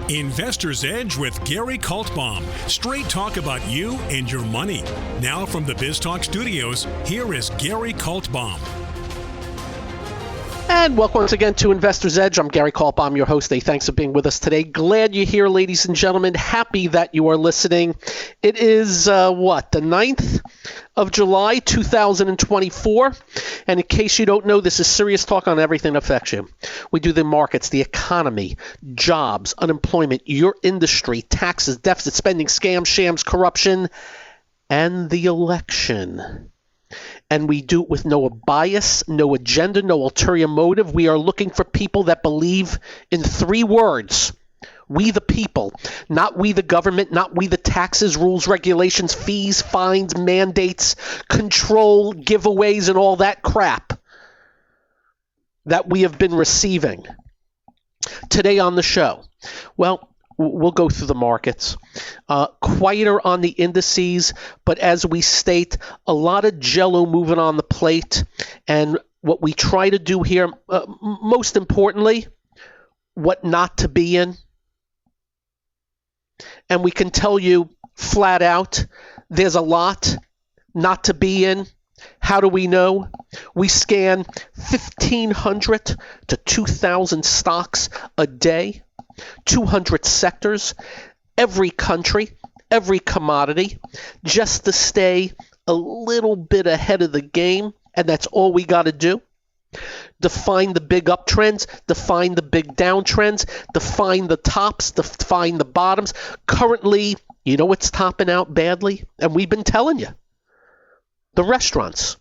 Investor's Edge with Gary Kaltbaum. Straight talk about you and your money. Now from the BizTalk studios, here is Gary Kaltbaum. And welcome once again to Investor's Edge. I'm Gary Kaltbaum, your host. Hey, thanks for being with us today. Glad you're here, ladies and gentlemen. Happy that you are listening. It is, the 9th of July, 2024. And in case you don't know, this is serious talk on everything that affects you. We do the markets, the economy, jobs, unemployment, your industry, taxes, deficit spending, scams, shams, corruption, and the election. And we do it with no bias, no agenda, no ulterior motive. We are looking for people that believe in three words. We the people, not we the government, not we the taxes, rules, regulations, fees, fines, mandates, control, giveaways, and all that crap that we have been receiving. Today on the show, well, we'll go through the markets. Quieter on the indices, but as we state, a lot of jello moving on the plate. And what we try to do here, most importantly, what not to be in. And we can tell you flat out, there's a lot not to be in. How do we know? We scan 1,500 to 2,000 stocks a day. 200 sectors, every country, every commodity, just to stay a little bit ahead of the game, and that's all we got to do. Define the big uptrends, define the big downtrends, define the tops, define the bottoms. Currently, you know what's topping out badly? And we've been telling you. The restaurants.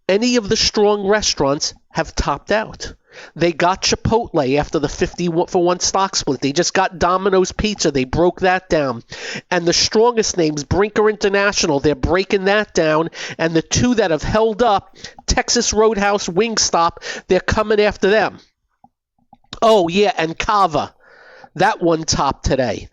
Any of the strong restaurants have topped out. They got Chipotle after the 50-for-1 stock split. They just got Domino's Pizza. They broke that down. And the strongest names, Brinker International, they're breaking that down. And the two that have held up, Texas Roadhouse, Wingstop, they're coming after them. Oh, yeah, and Cava. That one topped today.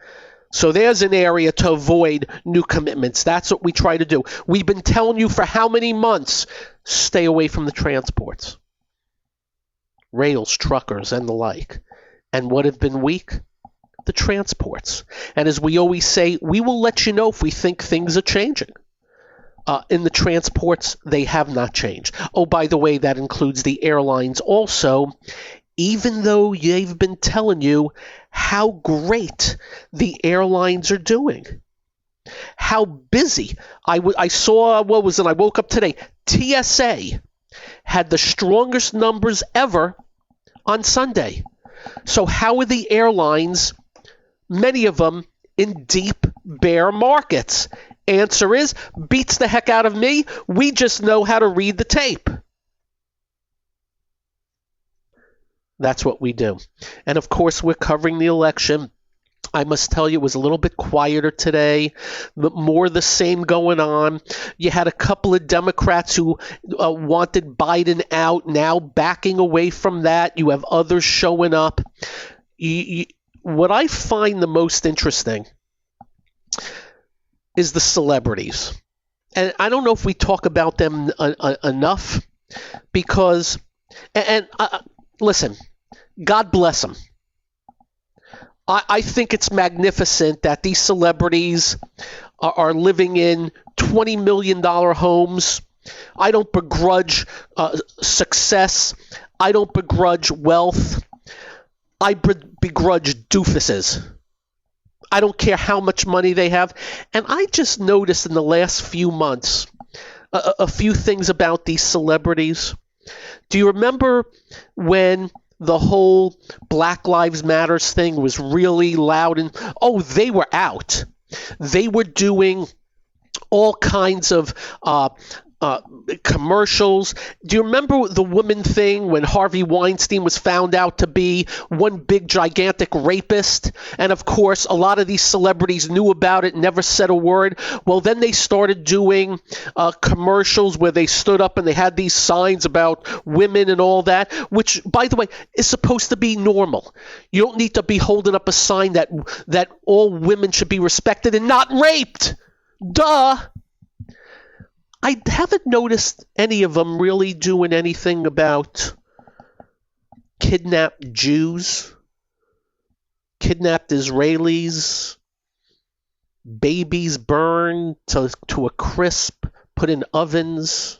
So there's an area to avoid new commitments. That's what we try to do. We've been telling you for how many months? Stay away from the transports. Rails, truckers, and the like. And what have been weak? The transports. And as we always say, we will let you know if we think things are changing. In the transports, they have not changed. Oh, by the way, that includes the airlines also, even though they've been telling you how great the airlines are doing. How busy. I saw, what was it? I woke up today. TSA had the strongest numbers ever on Sunday. So how are the airlines, many of them, in deep bear markets? Answer is, beats the heck out of me. We just know how to read the tape. That's what we do. And of course, we're covering the election. I must tell you, it was a little bit quieter today, but more the same going on. You had a couple of Democrats who wanted Biden out, now backing away from that. You have others showing up. What I find the most interesting is the celebrities. And I don't know if we talk about them enough because, listen, God bless them. I think it's magnificent that these celebrities are living in $20 million homes. I don't begrudge success. I don't begrudge wealth. I begrudge doofuses. I don't care how much money they have. And I just noticed in the last few months a few things about these celebrities. Do you remember when the whole Black Lives Matters thing was really loud? And they were out. They were doing all kinds of commercials. Do you remember the woman thing when Harvey Weinstein was found out to be one big gigantic rapist? And of course, a lot of these celebrities knew about it, never said a word. Well, then they started doing commercials where they stood up and they had these signs about women and all that, which, by the way, is supposed to be normal. You don't need to be holding up a sign that all women should be respected and not raped. Duh. I haven't noticed any of them really doing anything about kidnapped Jews, kidnapped Israelis, babies burned to a crisp, put in ovens,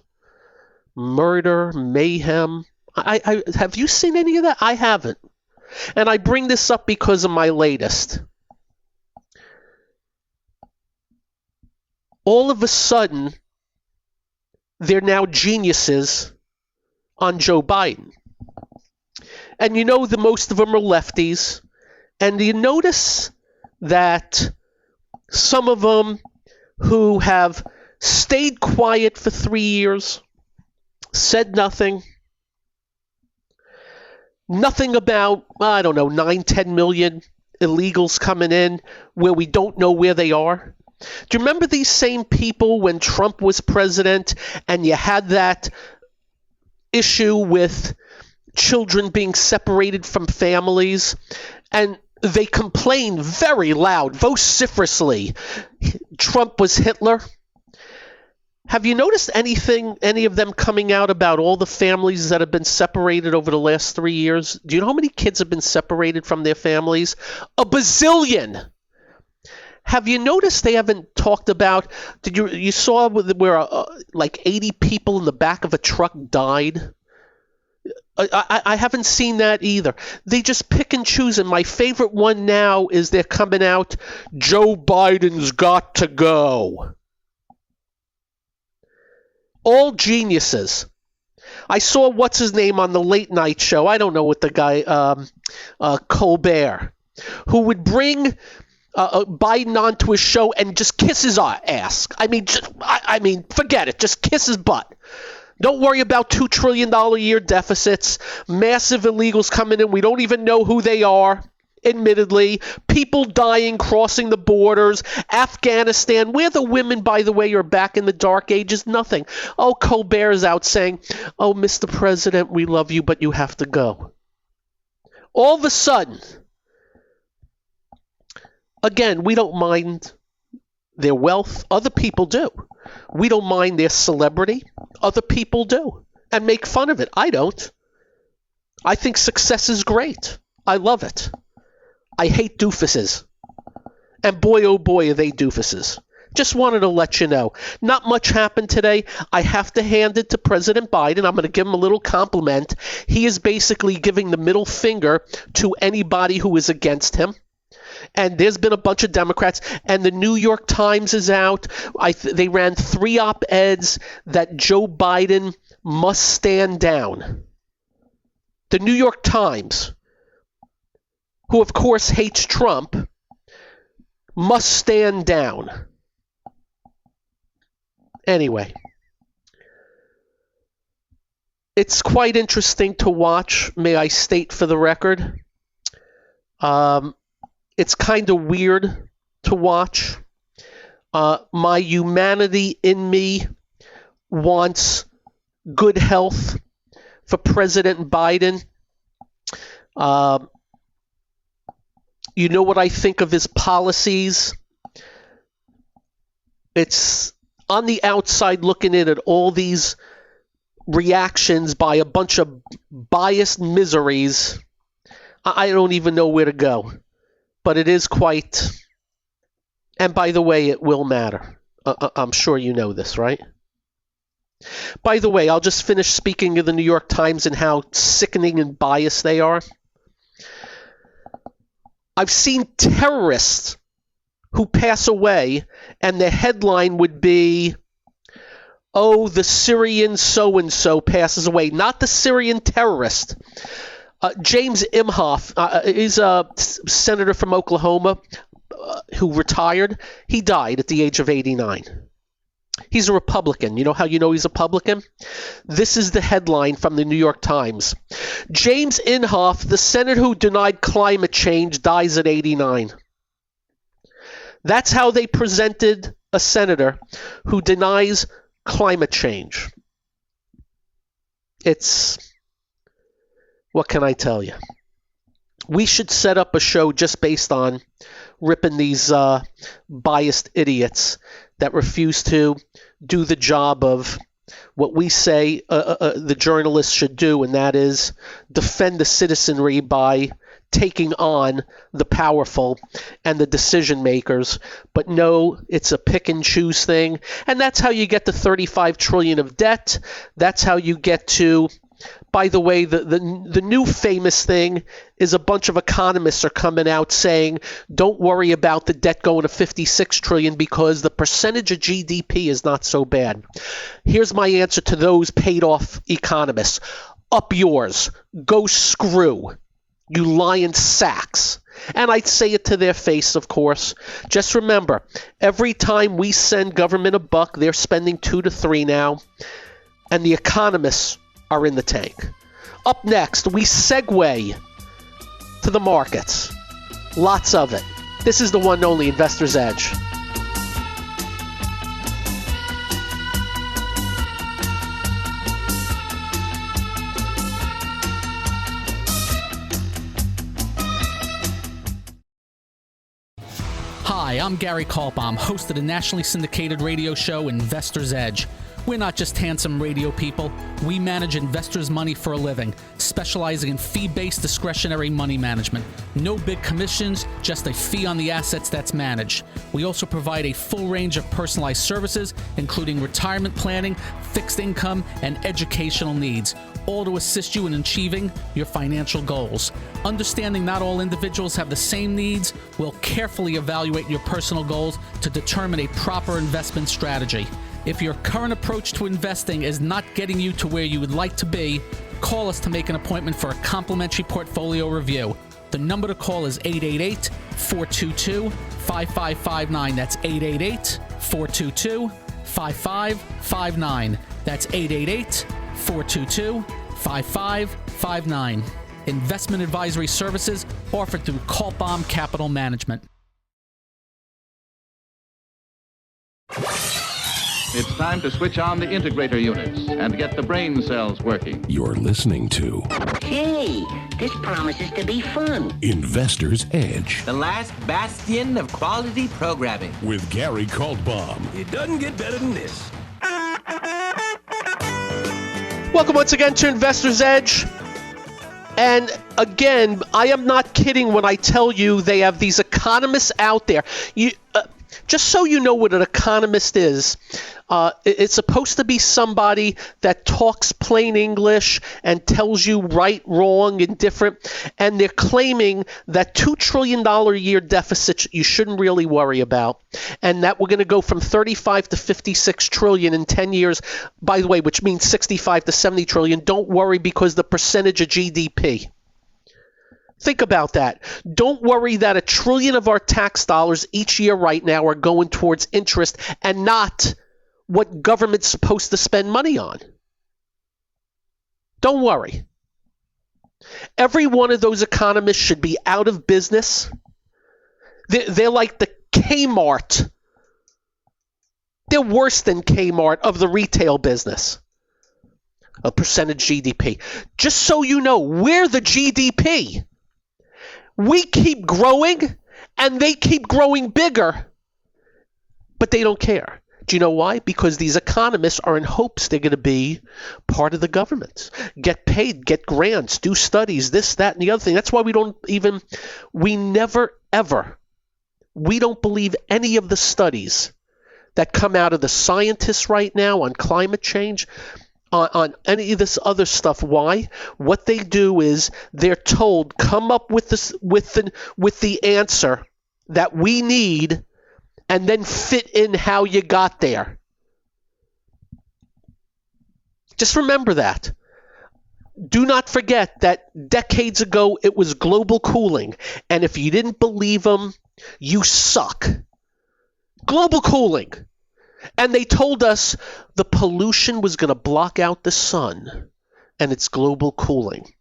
murder, mayhem. I have you seen any of that? I haven't. And I bring this up because of my latest. All of a sudden, they're now geniuses on Joe Biden. And you know, most of them are lefties. And you notice that some of them who have stayed quiet for 3 years, said nothing about, 9, 10 million illegals coming in where we don't know where they are. Do you remember these same people when Trump was president and you had that issue with children being separated from families, and they complained very loud, vociferously, Trump was Hitler? Have you noticed any of them coming out about all the families that have been separated over the last 3 years? Do you know how many kids have been separated from their families? A bazillion. Have you noticed they haven't talked about? You saw where like 80 people in the back of a truck died? I haven't seen that either. They just pick and choose, and my favorite one now is they're coming out, Joe Biden's got to go. All geniuses. I saw what's his name on the late night show. I don't know what the guy, Colbert, who would bring Biden onto his show and just kiss his ass. I mean, forget it. Just kiss his butt. Don't worry about $2 trillion a year deficits, massive illegals coming in. We don't even know who they are, admittedly. People dying, crossing the borders. Afghanistan, where the women, by the way, are back in the dark ages. Nothing. Oh, Colbert is out saying, oh, Mr. President, we love you, but you have to go. All of a sudden, again, we don't mind their wealth. Other people do. We don't mind their celebrity. Other people do. And make fun of it. I don't. I think success is great. I love it. I hate doofuses. And boy, oh boy, are they doofuses. Just wanted to let you know. Not much happened today. I have to hand it to President Biden. I'm going to give him a little compliment. He is basically giving the middle finger to anybody who is against him. And there's been a bunch of Democrats, and the New York Times is out. They ran 3 op-eds that Joe Biden must stand down. The New York Times, who of course hates Trump, must stand down. Anyway, it's quite interesting to watch, may I state for the record. It's kind of weird to watch. My humanity in me wants good health for President Biden. You know what I think of his policies? It's on the outside looking in at all these reactions by a bunch of biased miseries. I don't even know where to go. But it is quite, and by the way, it will matter. I'm sure you know this, right? By the way, I'll just finish speaking of the New York Times and how sickening and biased they are. I've seen terrorists who pass away, and the headline would be, oh, the Syrian so-and-so passes away. Not the Syrian terrorist. James Imhoff is a senator from Oklahoma who retired. He died at the age of 89. He's a Republican. You know how you know he's a Republican? This is the headline from the New York Times. James Inhofe, the senator who denied climate change, dies at 89. That's how they presented a senator who denies climate change. What can I tell you? We should set up a show just based on ripping these biased idiots that refuse to do the job of what we say the journalists should do, and that is defend the citizenry by taking on the powerful and the decision makers. But no, it's a pick and choose thing. And that's how you get to 35 trillion of debt. That's how you get to, by the way, the new famous thing is a bunch of economists are coming out saying, don't worry about the debt going to 56 trillion because the percentage of GDP is not so bad. Here's my answer to those paid off economists. Up yours. Go screw. You lying sacks. And I'd say it to their face, of course. Just remember, every time we send government a buck, they're spending 2 to 3 now. And the economists are in the tank. Up next, we segue to the markets. Lots of it. This is the one and only Investor's Edge. Hi, I'm Gary Kaltbaum, host of the nationally syndicated radio show Investor's Edge. We're not just handsome radio people. We manage investors' money for a living, specializing in fee-based discretionary money management. No big commissions, just a fee on the assets that's managed. We also provide a full range of personalized services, including retirement planning, fixed income, and educational needs, all to assist you in achieving your financial goals. Understanding not all individuals have the same needs, we'll carefully evaluate your personal goals to determine a proper investment strategy. If your current approach to investing is not getting you to where you would like to be, call us to make an appointment for a complimentary portfolio review. The number to call is 888-422-5559. That's 888-422-5559. That's 888-422-5559. Investment advisory services offered through Kaltbaum Capital Management. It's time to switch on the integrator units and get the brain cells working. You're listening to Hey, this promises to be fun. Investor's Edge The last bastion of quality programming. with Gary Kaltbaum. It doesn't get better than this. Welcome once again to Investor's Edge. And again, I am not kidding when I tell you they have these economists out there. Just so you know what an economist is, it's supposed to be somebody that talks plain English and tells you right, wrong, and different. And they're claiming that $2 trillion a year deficit you shouldn't really worry about. And that we're going to go from 35 to 56 trillion in 10 years, by the way, which means 65 to 70 trillion. Don't worry because the percentage of GDP. Think about that. Don't worry that $1 trillion of our tax dollars each year right now are going towards interest and not what government's supposed to spend money on. Don't worry. Every one of those economists should be out of business. They're like the Kmart. They're worse than Kmart of the retail business. A percentage GDP. Just so you know, we're the GDP. We keep growing, and they keep growing bigger, but they don't care. Do you know why? Because these economists are in hopes they're going to be part of the government, get paid, get grants, do studies, this, that, and the other thing. That's why we don't believe any of the studies that come out of the scientists right now on climate change, on any of this other stuff. Why? What they do is they're told, come up with this with the answer that we need, and then fit in how you got there. Just remember that. Do not forget that decades ago it was global cooling, and if you didn't believe them, you suck. Global cooling. And they told us the pollution was going to block out the sun, and it's global cooling.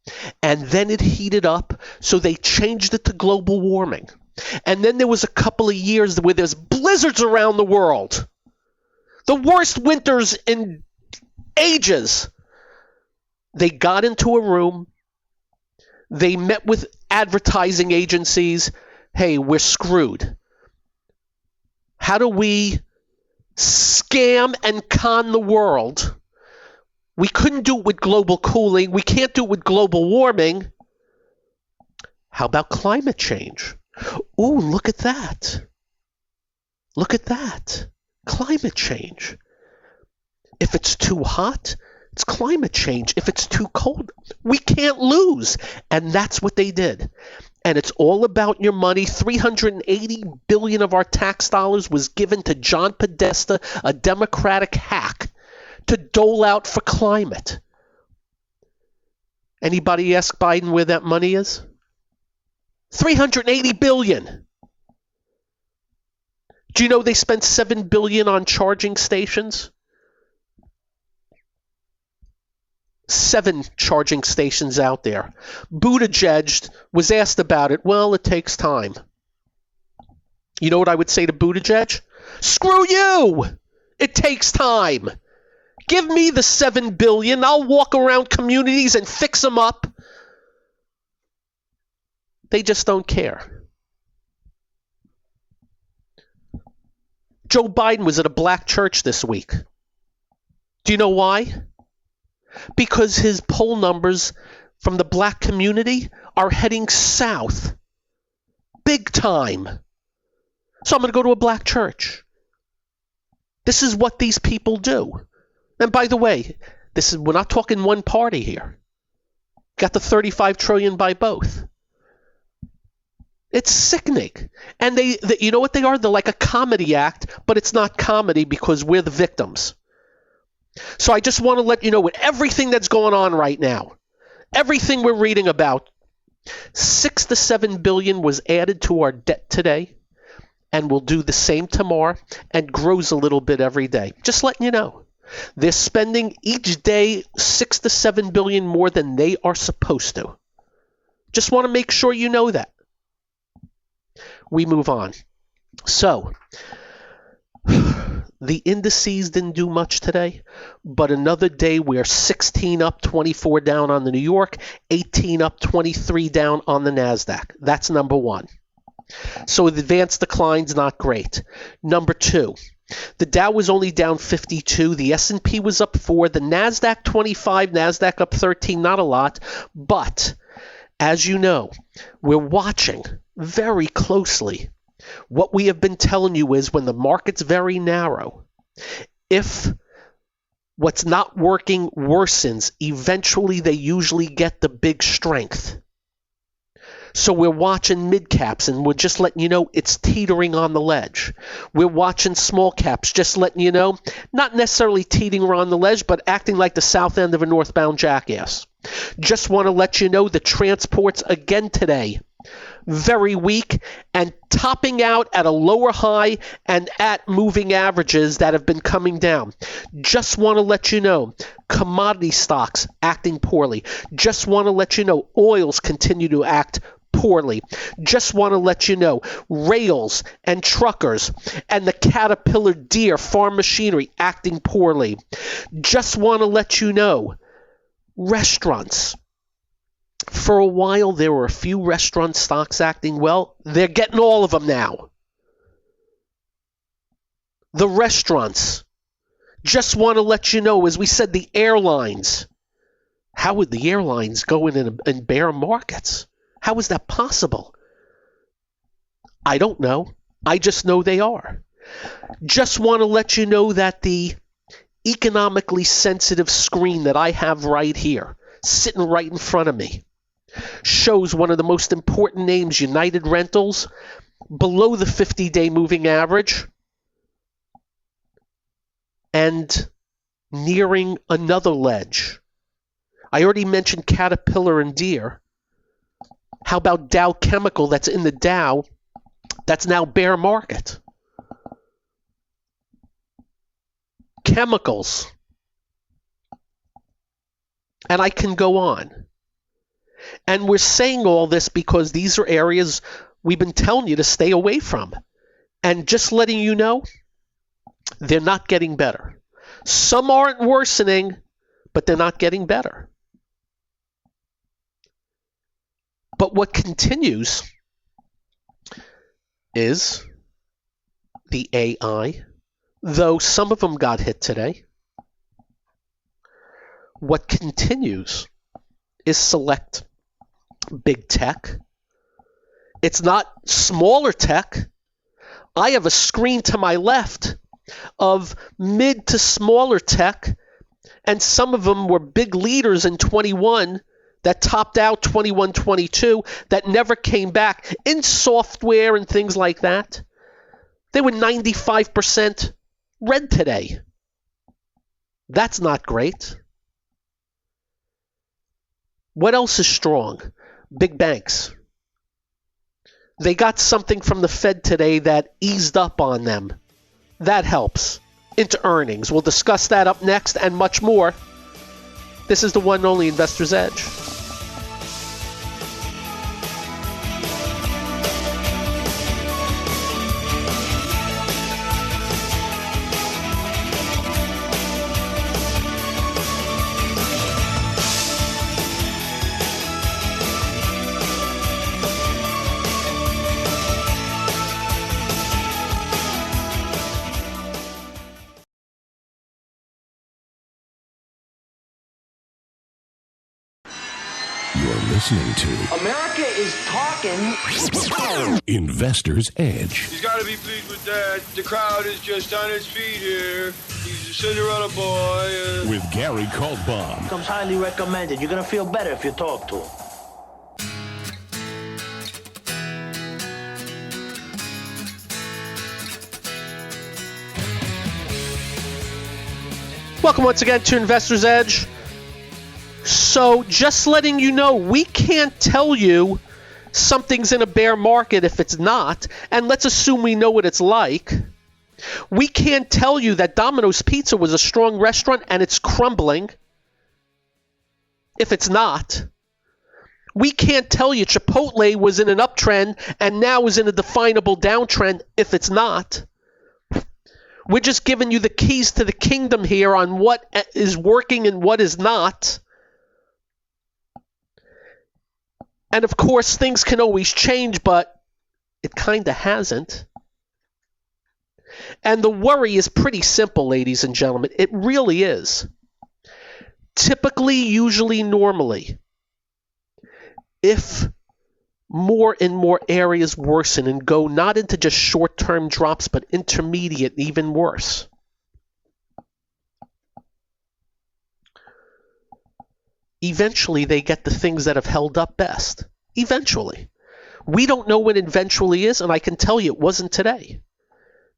And then it heated up, so they changed it to global warming. And then there was a couple of years where there's blizzards around the world. The worst winters in ages. They got into a room. They met with advertising agencies. Hey, we're screwed. How do we scam and con the world? We couldn't do it with global cooling. We can't do it with global warming. How about climate change? Ooh, look at that. Look at that. Climate change. If it's too hot, it's climate change. If it's too cold, we can't lose. And that's what they did. And it's all about your money. $380 billion of our tax dollars was given to John Podesta, a Democratic hack, to dole out for climate. Anybody ask Biden where that money is? $380 billion. Do you know they spent $7 billion on charging stations? 7 charging stations out there. Buttigieg was asked about it. Well, it takes time. You know what I would say to Buttigieg? Screw you! It takes time. Give me the $7 billion. I'll walk around communities and fix them up. They just don't care. Joe Biden was at a black church this week. Do you know why? Because his poll numbers from the black community are heading south. Big time. So I'm going to go to a black church. This is what these people do. And by the way, we're not talking one party here. Got the $35 trillion by both. It's sickening. And they you know what they are? They're like a comedy act, but it's not comedy because we're the victims. So I just want to let you know with everything that's going on right now, everything we're reading about, $6 to $7 billion was added to our debt today, and will do the same tomorrow, and grows a little bit every day. Just letting you know. They're spending each day $6 to $7 billion more than they are supposed to. Just want to make sure you know that. We move on. So, the indices didn't do much today, but another day we're 16 up, 24 down on the New York, 18 up, 23 down on the NASDAQ. That's number one. So the advanced decline's not great. Number two, the Dow was only down 52. The S&P was up 4. The NASDAQ 25, NASDAQ up 13, not a lot. But, as you know, we're watching very closely. What we have been telling you is when the market's very narrow, if what's not working worsens, eventually they usually get the big strength. So we're watching mid caps, and we're just letting you know it's teetering on the ledge. We're watching small caps, just letting you know, not necessarily teetering on the ledge, but acting like the south end of a northbound jackass. Just want to let you know the transports again today, very weak, and topping out at a lower high and at moving averages that have been coming down. Just want to let you know commodity stocks acting poorly. Just want to let you know oils continue to act poorly. Just want to let you know rails and truckers and the Caterpillar Deere farm machinery acting poorly. Just want to let you know restaurants. For a while, there were a few restaurant stocks acting well. They're getting all of them now. The restaurants. Just want to let you know, as we said, the airlines. How would the airlines go in bear markets? How is that possible? I don't know. I just know they are. Just want to let you know that the economically sensitive screen that I have right here, sitting right in front of me, shows one of the most important names, United Rentals, below the 50-day moving average and nearing another ledge. I already mentioned Caterpillar and Deere. How about Dow Chemical that's in the Dow that's now bear market? Chemicals. And I can go on. And we're saying all this because these are areas we've been telling you to stay away from. And just letting you know, they're not getting better. Some aren't worsening, but they're not getting better. But what continues is the AI, though some of them got hit today. What continues is select big tech, It's not smaller tech. I have a screen to my left of mid to smaller tech, and some of them were big leaders in 21 that topped out 21, 22 that never came back in software and things like that. They were 95% red today. That's not great. What else is strong? Big banks. They got something from the Fed today that eased up on them. That helps. Into earnings. We'll discuss that up next and much more. This is the one and only Investor's Edge. Listening to America is talking. Investor's Edge. He's got to be pleased with that. The crowd is just on its feet here. He's a Cinderella boy. With Gary Kaltbaum. Comes highly recommended. You're going to feel better if you talk to him. Welcome once again to Investor's Edge. So just letting you know, we can't tell you something's in a bear market if it's not, and let's assume we know what it's like. We can't tell you that Domino's Pizza was a strong restaurant and it's crumbling if it's not. We can't tell you Chipotle was in an uptrend and now is in a definable downtrend if it's not. We're just giving you the keys to the kingdom here on what is working and what is not. And of course, things can always change, but it kind of hasn't. And the worry is pretty simple, ladies and gentlemen. It really is. Typically, usually, normally, if more and more areas worsen and go not into just short-term drops, but intermediate, even worse, eventually they get the things that have held up best. Eventually. We don't know when eventually is, and I can tell you it wasn't today.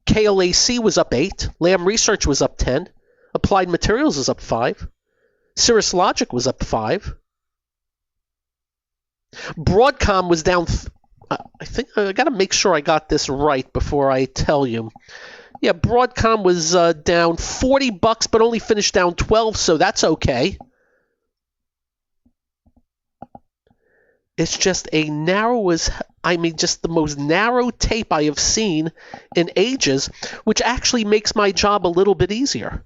KLAC was up 8. Lam Research was up 10. Applied Materials was up 5. Cirrus Logic was up 5. Broadcom was down. I think I got to make sure I got this right before I tell you. Yeah, Broadcom was down $40, but only finished down 12, so that's okay. It's just just the most narrow tape I have seen in ages, which actually makes my job a little bit easier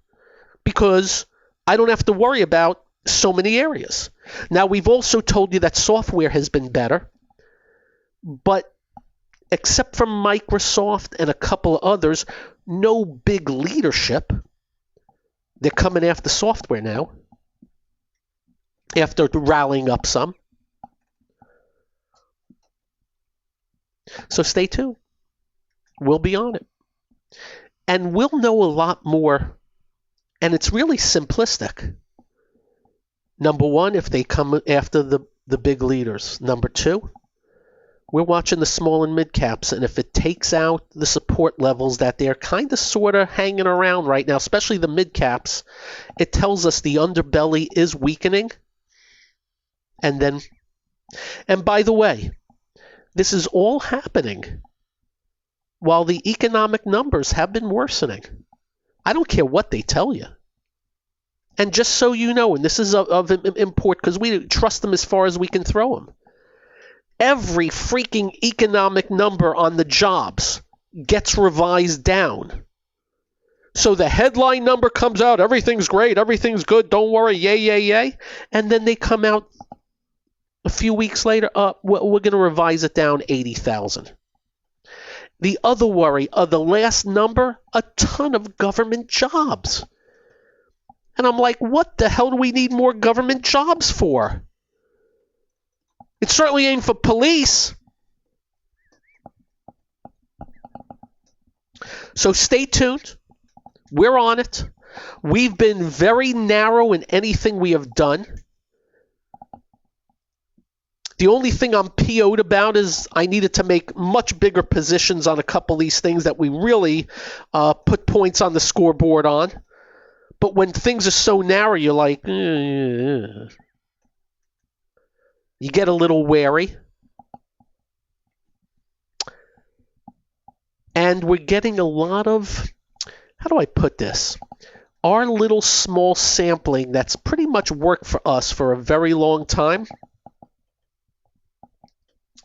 because I don't have to worry about so many areas. Now, we've also told you that software has been better, but except for Microsoft and a couple of others, no big leadership. They're coming after software now, after rallying up some. So stay tuned. We'll be on it. And we'll know a lot more, and it's really simplistic. Number one, if they come after the big leaders. Number two, we're watching the small and mid caps, and if it takes out the support levels that they're kind of sort of hanging around right now, especially the mid caps, it tells us the underbelly is weakening. And by the way, this is all happening while the economic numbers have been worsening. I don't care what they tell you. And just so you know, and this is of import because we trust them as far as we can throw them, every freaking economic number on the jobs gets revised down. So the headline number comes out, everything's great, everything's good, don't worry, yay, yay, yay. And then they come out a few weeks later, we're going to revise it down 80,000. The other worry of the last number, a ton of government jobs. And I'm like, what the hell do we need more government jobs for? It certainly ain't for police. So stay tuned. We're on it. We've been very narrow in anything we have done. The only thing I'm PO'd about is I needed to make much bigger positions on a couple of these things that we really put points on the scoreboard on. But when things are so narrow, you're like, you get a little wary. And we're getting a lot of, how do I put this? Our little small sampling that's pretty much worked for us for a very long time.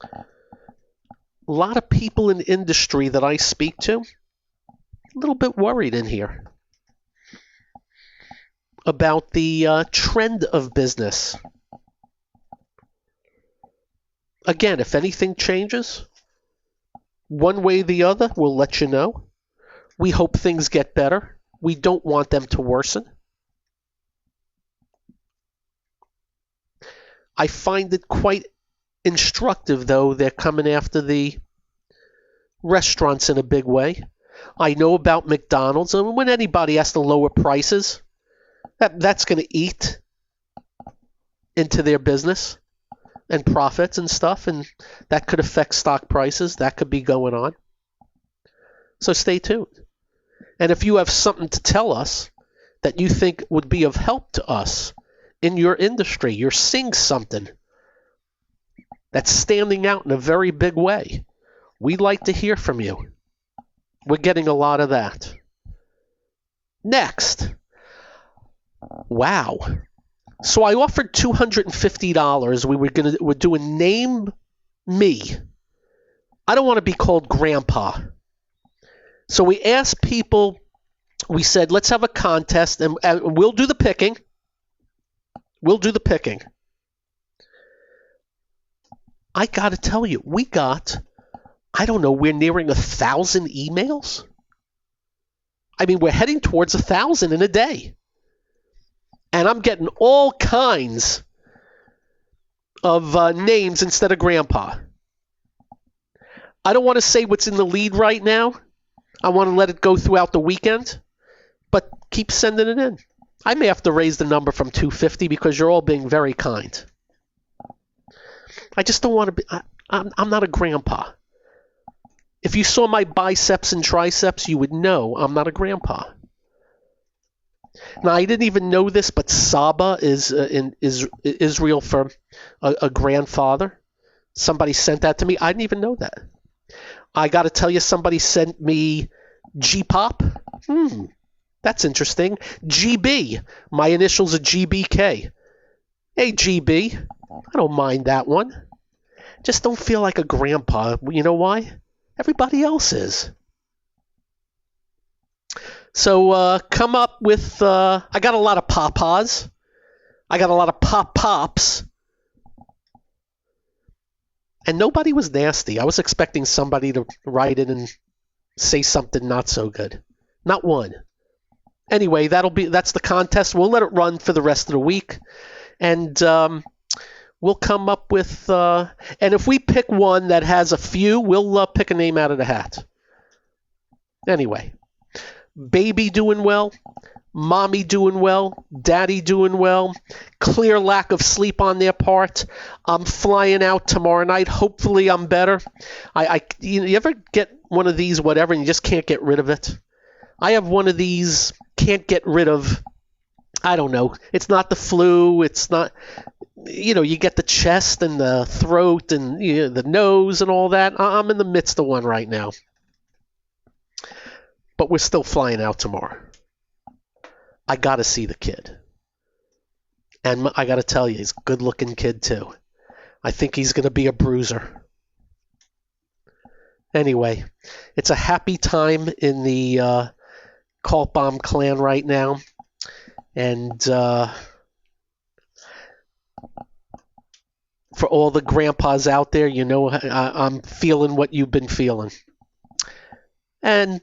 A lot of people in the industry that I speak to, a little bit worried in here about the trend of business. Again, if anything changes, one way or the other, we'll let you know. We hope things get better. We don't want them to worsen. I find it quite instructive, though, they're coming after the restaurants in a big way. I know about McDonald's, and when anybody has to lower prices, that's going to eat into their business and profits and stuff, and that could affect stock prices. That could be going on. So stay tuned. And if you have something to tell us that you think would be of help to us in your industry, you're seeing something that's standing out in a very big way, we'd like to hear from you. We're getting a lot of that. Next. Wow. So I offered $250. We're doing Name Me. I don't want to be called Grandpa. So we asked people, we said, let's have a contest, and we'll do the picking. We'll do the picking. I got to tell you, we got, I don't know, we're nearing 1,000 emails. I mean, we're heading towards 1,000 in a day. And I'm getting all kinds of names instead of Grandpa. I don't want to say what's in the lead right now. I want to let it go throughout the weekend. But keep sending it in. I may have to raise the number from 250 because you're all being very kind. I just don't want to be... I'm not a grandpa. If you saw my biceps and triceps, you would know I'm not a grandpa. Now, I didn't even know this, but Saba is in Israel for a grandfather. Somebody sent that to me. I didn't even know that. I got to tell you, somebody sent me G-Pop. That's interesting. GB. My initials are GBK. Hey, GB. I don't mind that one. Just don't feel like a grandpa. You know why? Everybody else is. So come up with... I got a lot of papas. I got a lot of pop-pops. And nobody was nasty. I was expecting somebody to write in and say something not so good. Not one. Anyway, that's the contest. We'll let it run for the rest of the week. And we'll come up with... and if we pick one that has a few, we'll pick a name out of the hat. Anyway. Baby doing well. Mommy doing well. Daddy doing well. Clear lack of sleep on their part. I'm flying out tomorrow night. Hopefully I'm better. You ever get one of these whatever and you just can't get rid of it? I have one of these can't get rid of. I don't know. It's not the flu. It's not, you get the chest and the throat and the nose and all that. I'm in the midst of one right now. But we're still flying out tomorrow. I got to see the kid. And I got to tell you, he's a good-looking kid, too. I think he's going to be a bruiser. Anyway, it's a happy time in the Kaltbaum clan right now. And for all the grandpas out there, I'm feeling what you've been feeling. And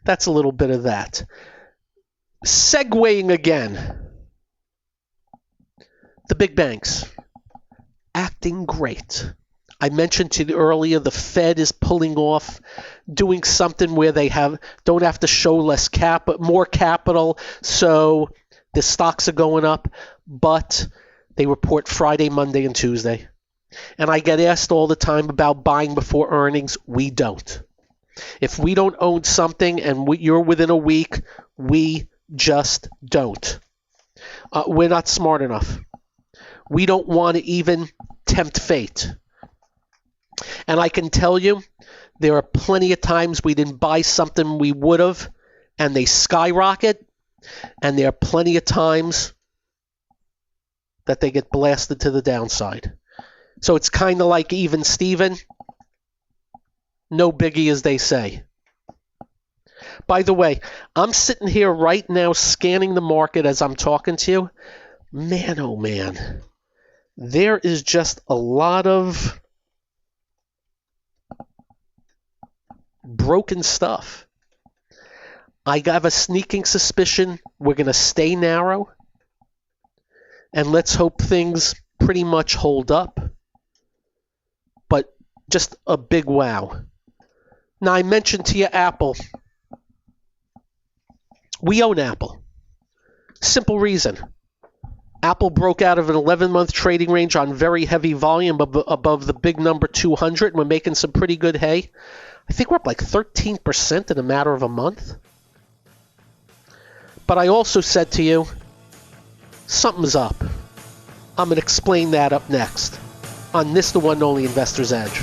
that's a little bit of that. Segueing again. The big banks. Acting great. I mentioned to you earlier, the Fed is pulling off, doing something where they don't have to show more capital, so the stocks are going up, but they report Friday, Monday, and Tuesday. And I get asked all the time about buying before earnings. We don't. If we don't own something and you're within a week, we just don't. We're not smart enough. We don't want to even tempt fate. And I can tell you, there are plenty of times we didn't buy something we would have, and they skyrocket. And there are plenty of times that they get blasted to the downside. So it's kind of like even Steven, no biggie, as they say. By the way, I'm sitting here right now scanning the market as I'm talking to you. Man, oh man, there is just a lot of broken stuff. I have a sneaking suspicion we're going to stay narrow, and let's hope things pretty much hold up. But just a big wow. Now, I mentioned to you Apple. We own Apple. Simple reason. Apple broke out of an 11-month trading range on very heavy volume above the big number 200, and we're making some pretty good hay. I think we're up like 13% in a matter of a month. But I also said to you, something's up. I'm going to explain that up next on this, the one and only Investor's Edge.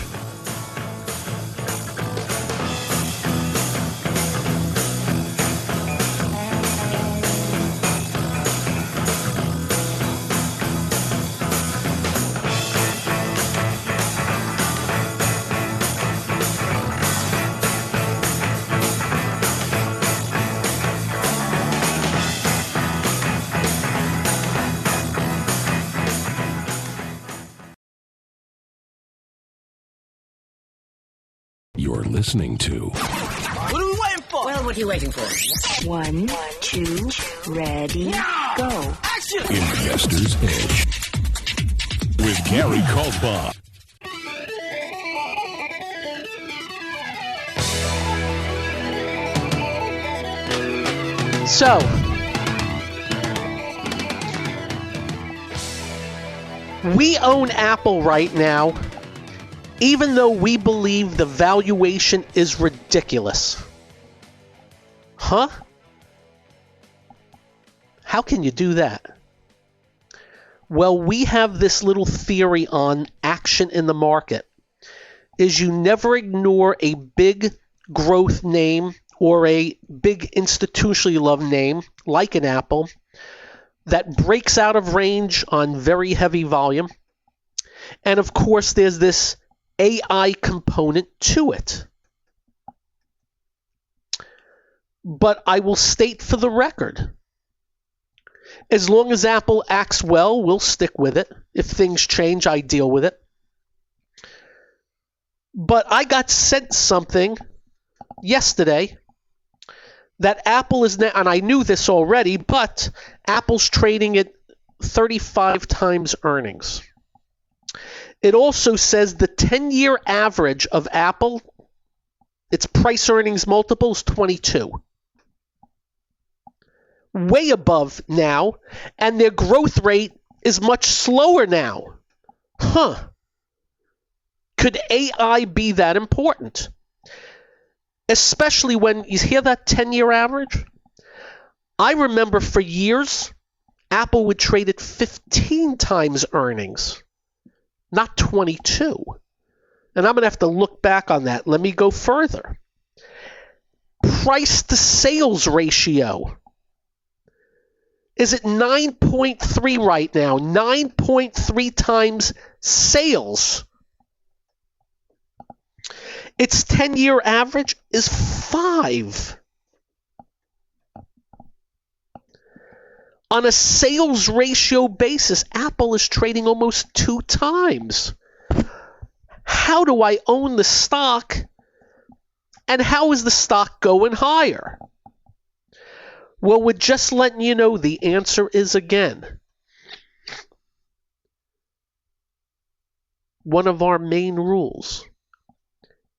You're listening to What are we waiting for? Well, what are you waiting for? 1, 2, ready, go. Action! Investor's Edge with Gary Kaltbaum. So, we own Apple right now, even though we believe the valuation is ridiculous. Huh? How can you do that? Well, we have this little theory on action in the market, is you never ignore a big growth name or a big institutionally loved name, like an Apple, that breaks out of range on very heavy volume. And of course, there's this AI component to it. But I will state for the record, as long as Apple acts well, we'll stick with it. If things change, I deal with it. But I got sent something yesterday that Apple is now, and I knew this already, but Apple's trading at 35 times earnings. It also says the 10-year average of Apple, its price earnings multiple is 22. Way above now, and their growth rate is much slower now. Huh. Could AI be that important? Especially when you hear that 10-year average. I remember for years, Apple would trade at 15 times earnings, not 22. And I'm going to have to look back on that. Let me go further. Price to sales ratio is at 9.3 right now. 9.3 times sales. Its 10-year average is 5. On a sales ratio basis, Apple is trading almost 2 times. How do I own the stock? And how is the stock going higher? Well, we're just letting you know the answer is again. one of our main rules.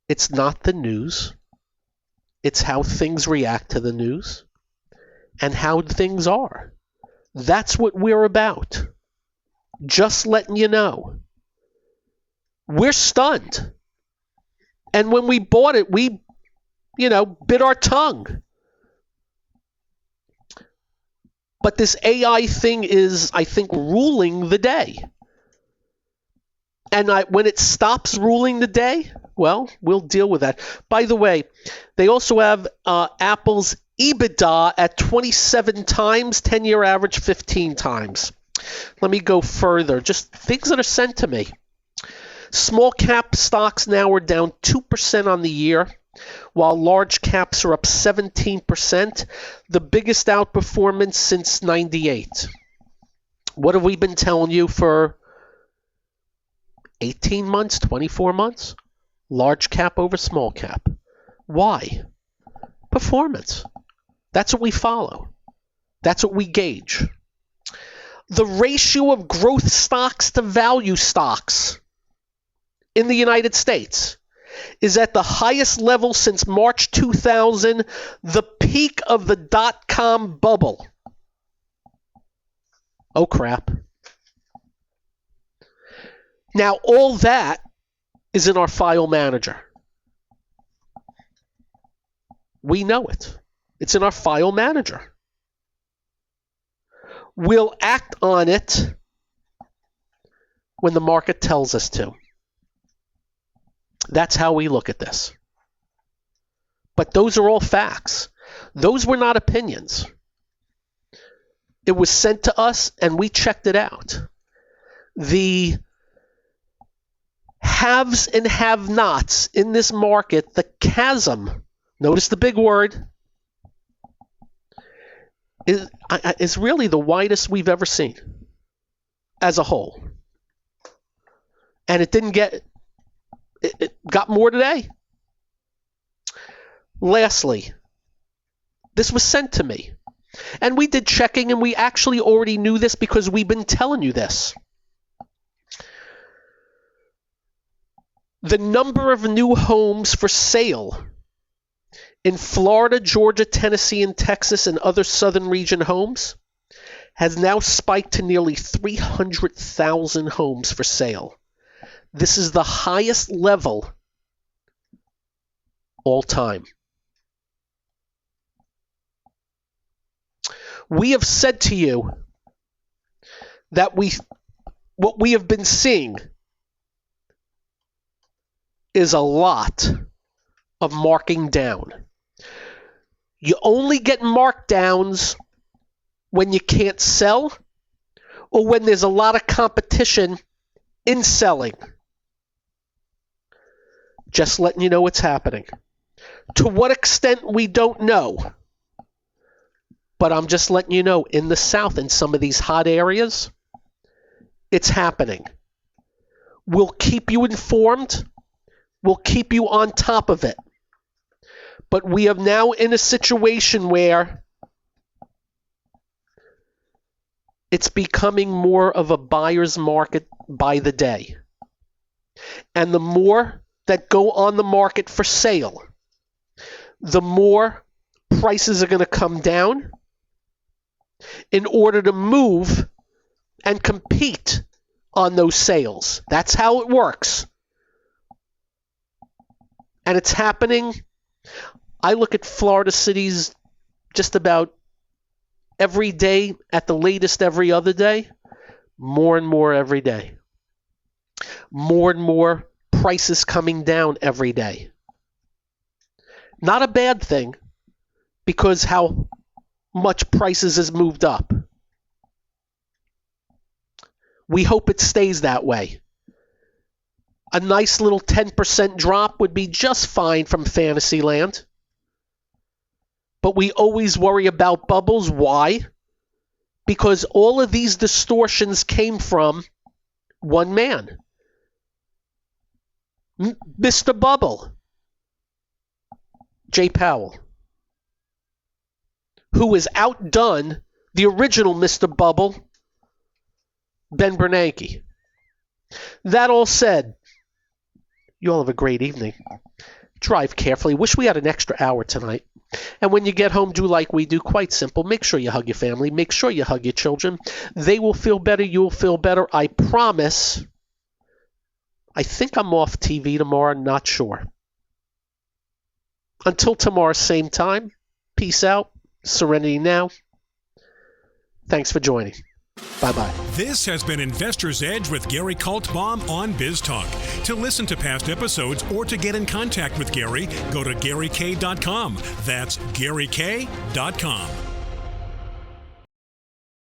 It's not the news. It's how things react to the news and how things are. That's what we're about. Just letting you know. We're stunned. And when we bought it, we, bit our tongue. But this AI thing is, I think, ruling the day. And when it stops ruling the day, well, we'll deal with that. By the way, they also have Apple's EBITDA at 27 times, 10-year average 15 times. Let me go further. Just things that are sent to me. Small cap stocks now are down 2% on the year, while large caps are up 17%, the biggest outperformance since 98. What have we been telling you for 18 months, 24 months? Large cap over small cap. Why? Performance. That's what we follow. That's what we gauge. The ratio of growth stocks to value stocks in the United States is at the highest level since March 2000, the peak of the dot-com bubble. Oh, crap. Now, all that is in our file manager. We know it. It's in our file manager. We'll act on it when the market tells us to. That's how we look at this. But those are all facts. Those were not opinions. It was sent to us and we checked it out. The haves and have-nots in this market, the chasm, notice the big word, is really the widest we've ever seen as a whole. And it got more today. Lastly, this was sent to me. And we did checking, and we actually already knew this because we've been telling you this. The number of new homes for sale in Florida, Georgia, Tennessee, and Texas and other southern region homes has now spiked to nearly 300,000 homes for sale. This is the highest level all time. We have said to you that what we have been seeing is a lot of marking down. You only get markdowns when you can't sell or when there's a lot of competition in selling. Just letting you know what's happening. To what extent, we don't know. But I'm just letting you know, in the South, in some of these hot areas, it's happening. We'll keep you informed. We'll keep you on top of it. But we are now in a situation where it's becoming more of a buyer's market by the day. And the more that go on the market for sale, the more prices are going to come down in order to move and compete on those sales. That's how it works. And it's happening. I look at Florida cities just about every day, at the latest every other day, more and more every day. More and more prices coming down every day. Not a bad thing, because how much prices has moved up. We hope it stays that way. A nice little 10% drop would be just fine from Fantasyland. But we always worry about bubbles. Why? Because all of these distortions came from one man. Mr. Bubble. Jay Powell. Who has outdone the original Mr. Bubble, Ben Bernanke. That all said, You all have a great evening. Drive carefully. Wish we had an extra hour tonight. And when you get home, do like we do. Quite simple. Make sure you hug your family. Make sure you hug your children. They will feel better. You'll feel better. I promise. I think I'm off TV tomorrow. Not sure. Until tomorrow, same time. Peace out. Serenity now. Thanks for joining. Bye-bye. This has been Investor's Edge with Gary Kaltbaum on BizTalk. To listen to past episodes or to get in contact with Gary, go to GaryK.com. That's GaryK.com.